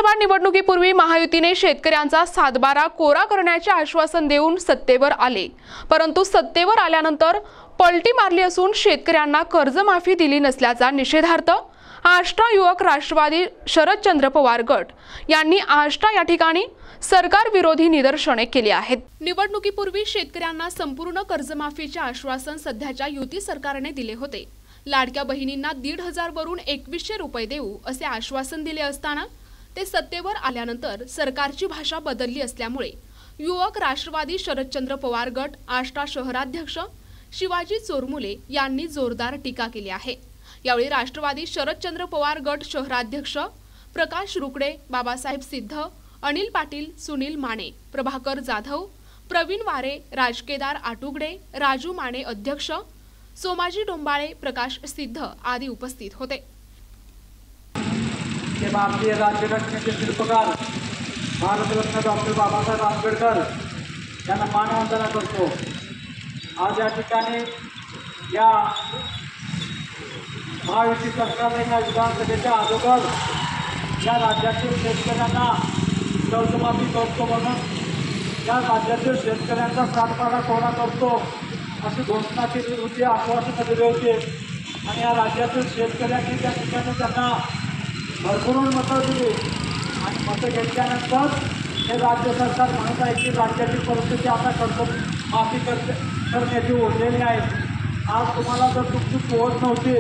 विधानसभा निवडणुकीपूर्वी महायुतीने शेतकऱ्यांचा सातबारा कोरा करण्याचे आश्वासन देऊन सत्तेवर आले, परंतु सत्तेवर आल्यानंतर पलटी मारली असून शेतकऱ्यांना कर्जमाफी दिली नसल्याचा निषेधार्थ आष्टा युवक राष्ट्रवादी शरदचंद्र पवार गट यांनी आष्टा या ठिकाणी सरकार विरोधी निदर्शने केली आहेत। निवडणुकीपूर्वी शेतकऱ्यांना संपूर्ण कर्जमाफीचे आश्वासन सध्याच्या युती सरकारने दिले होते। लाडक्या बहिणींना 1,500 वरून 2100 रुपये देऊ असे आश्वासन दिले असताना ते सत्तेवर आल्यानंतर सरकारची भाषा बदलली असल्यामुळे युवक राष्ट्रवादी शरदचंद्र पवार गट आष्टा शहराध्यक्ष शिवाजी चोरमुले यांनी जोरदार टीका केली आहे। यावेळी राष्ट्रवादी शरदचंद्र पवार गट शहराध्यक्ष प्रकाश रुकडे, बाबासाहेब सिद्ध, अनिल पाटील, सुनील माने, प्रभाकर जाधव, प्रवीण वारे, राजकेदार आटुगडे, राजू माने अध्यक्ष, सोमाजी डोंबाळे, प्रकाश सिद्ध आदी उपस्थित होते। भारतीय राज्यघटनेचे शिल्पकार भारतरत्न डॉक्टर बाबासाहेब आंबेडकर यांना मानवंदना करतो। आज या ठिकाणी या महायुती सरकारने या विधानसभेच्या अगोदर या राज्यातील शेतकऱ्यांना कर्जमाफी करतो म्हणून या राज्यातील शेतकऱ्यांचा सातबारा कोरा करतो अशी घोषणा केली होती, आश्वासन दिले होते आणि या राज्यातील शेतकऱ्यांनी त्या ठिकाणी त्यांना भरभरून मतं दिली आणि मतं घेतल्यानंतर हे राज्य सरकार म्हणत आहे की राज्याची परिस्थिती आता कर्जमाफी करण्याची ओढलेली आहे। आज तुम्हाला जर तुमची पोहोच नव्हती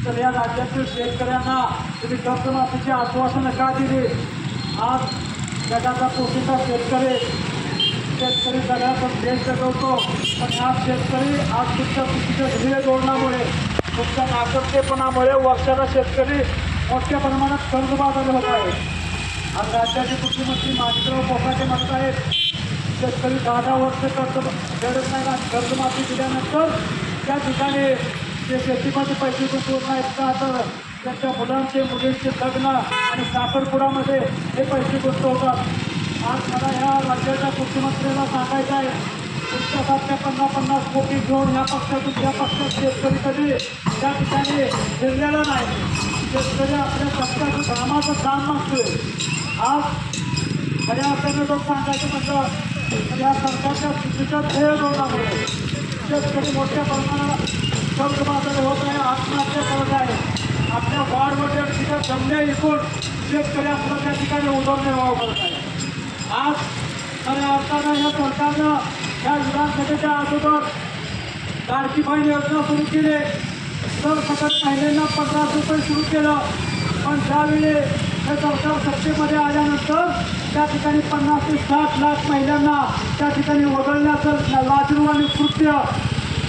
तर या राज्यातील शेतकऱ्यांना तुम्ही कर्जमाफीचे आश्वासन का दिले? आज जगाचा पोशिंदा शेतकरी सगळ्यातून देश जगवतो, पण आज शेतकरी आज तुमच्या चुकीच्या ध्येय धोरणामुळे तुमच्या नाकर्तेपणामुळे वर्षाला शेतकरी मोठ्या प्रमाणात कर्जबाजारी होत आहे। आज राज्याचे मुख्यमंत्री माणिकराव कोकाटे म्हणत आहेत शेतकरी 10 वर्ष कर्ज फेडत नाही आणि कर्जमाफी दिल्यानंतर त्या ठिकाणी जे शेतीमध्ये पैसे गुंतवत नाहीत का तर त्यांच्या मुलांचे मुलींचे लग्न आणि साखरपुड्यामध्ये हे पैसे गुंतवतात। आज मला ह्या राज्याच्या मुख्यमंत्र्यांना सांगायचं आहे तुमच्यासारख्या 50-50 कोटी घेऊन या पक्षातून त्या पक्षात शेतकरी कधी त्या ठिकाणी फिरलेला नाही। शेतकरी आपल्या पक्षाचं कामाचं काम मागतोय। आज खऱ्या अर्थाने लोक सांगायचं म्हटलं तर या सरकारच्या चुकीच्या ध्येय धोरणामुळे शेतकरी मोठ्या प्रमाणात कर्जबाजारी होत आहे, आत्महत्या करत आहे। आपल्या वाढवड्या ठिकाणी जमण्या इकून शेतकरी आपल्या त्या ठिकाणी उदरनिर्वाह करत आहे। आज खऱ्या अर्थानं या सरकारनं या विधानसभेच्या अगोदर लाडकी बहीण योजना सुरू केली, तर सकट महिलांना 50 रुपये सुरू केलं, पण ज्यावेळी हे सरकार सत्तेमध्ये आल्यानंतर त्या ठिकाणी 50 ते 60 लाख महिलांना त्या ठिकाणी वगळण्याचं लाजिरवाणी कृत्य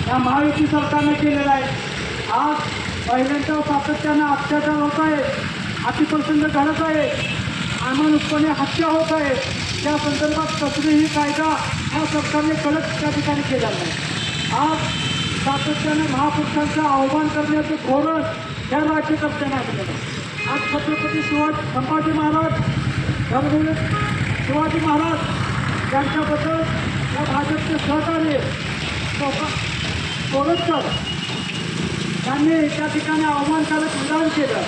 या महायुती सरकारने केलेलं आहे। आज महिलांच्या सातत्यानं अत्याचार होत आहे, अतिप्रसंग घडत आहे, अमानुषपणे हत्या होत आहे। त्या संदर्भात कसलीही कायदा या सरकारने कडक त्या ठिकाणी केला नाही। आज सातत्याने महापुरुषांचं आव्हान करण्याचं धोरण या राज्यकर्त्यांना दिलं। आज छत्रपती संभाजी महाराज शिवाजी महाराज यांच्याबद्दल या भाजपचे सहकारी कोरटकर यांनी त्या ठिकाणी आव्हानकारक विधान केलं।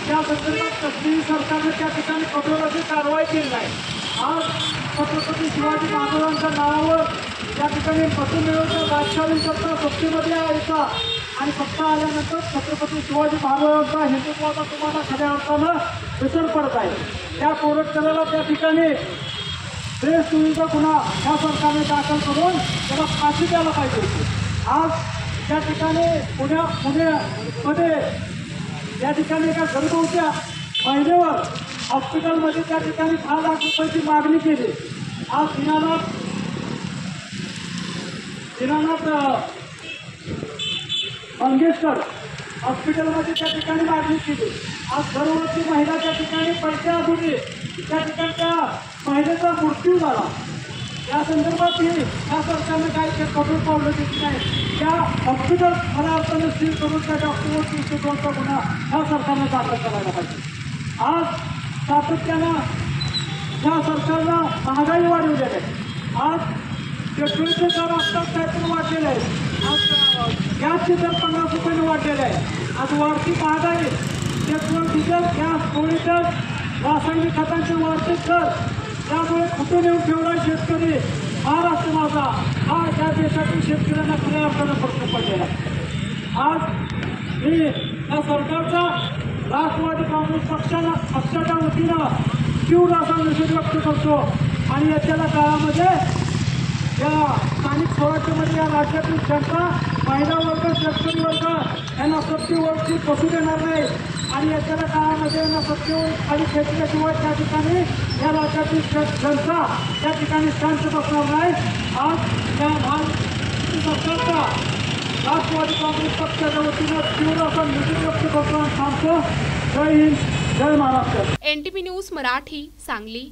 त्या संदर्भात कसलीही सरकारने त्या ठिकाणी कठोर कारवाई केली नाही। आज छत्रपती शिवाजी महाराजांच्या नावावर त्या ठिकाणी मतं मिळवून राजकारण करता सत्तेमध्ये यायचा आणि सत्ता आल्यानंतर छत्रपती शिवाजी महाराजांचा हिंदुत्वाचा तुम्हाला खऱ्या अर्थानं विसर पडत आहे। त्या कोरटकराला त्या ठिकाणी देशविरुद्ध गुन्हा या सरकारने दाखल करून त्याला फाशी द्यायला पाहिजे होती। आज त्या ठिकाणी पुण्यामध्ये त्या ठिकाणी एका गर्भवत्या महिलेवर हॉस्पिटलमध्ये त्या ठिकाणी 10 लाख रुपयाची मागणी केली। आज दीनानाथ मंगेशकर हॉस्पिटलमध्ये त्या ठिकाणी मागणी केली। आज गर्भवती महिला त्या ठिकाणी पैसे असूनही त्या ठिकाणी त्या महिलेचा मृत्यू झाला। या संदर्भात या सरकारने काही कठोर पावलं घेतली नाही। त्या हॉस्पिटल खऱ्या अर्थाने सील करून त्या डॉक्टरवर 302चा गुन्हा या सरकारने दाखल करायला पाहिजे। आज सातत्यानं या सरकारनं महागाई वाढवली आहे। आज पेट्रोलचे दर आत्ताच काहीतरी वाढलेले आहे। आज गॅसचे दर 50 रुपयाने वाढलेले आहे। आज वाढती महागाई पेट्रोल, डिझेल, गॅस, पोळी दर रासायनिक खतांचे वाढते दर, त्यामुळे कुठून येऊन ठेवला शेतकरी महाराष्ट्र माझा हा या देशातील शेतकऱ्यांना खऱ्या अर्थानं प्रश्न पडलेला आहे. आज मी या सरकारचा राष्ट्रवादी काँग्रेस पक्षाच्या वतीनं तीव्र असा निषेध व्यक्त करतो आणि येत्या काळामध्ये या स्थानिक स्वराज्यामध्ये या राज्यातील जनता, महिला वर्ग, शेतकरी वर्ग यांना सत्तेवरती बसू देणार नाही आणि येत्या काळामध्ये यांना सत्तेवर खाली खेचल्याशिवाय त्या ठिकाणी या राज्यातील जनता त्या ठिकाणी शांत बसणार नाही. आज या महाराष्ट्र सरकारचा राष्ट्रवादी काँग्रेस पक्षाच्या वतीनं तीव्र असा निषेध व्यक्त करतो आणि सांगतो. जय हिंद, जय महाराष्ट्र. NTV news Marathi, Sangli.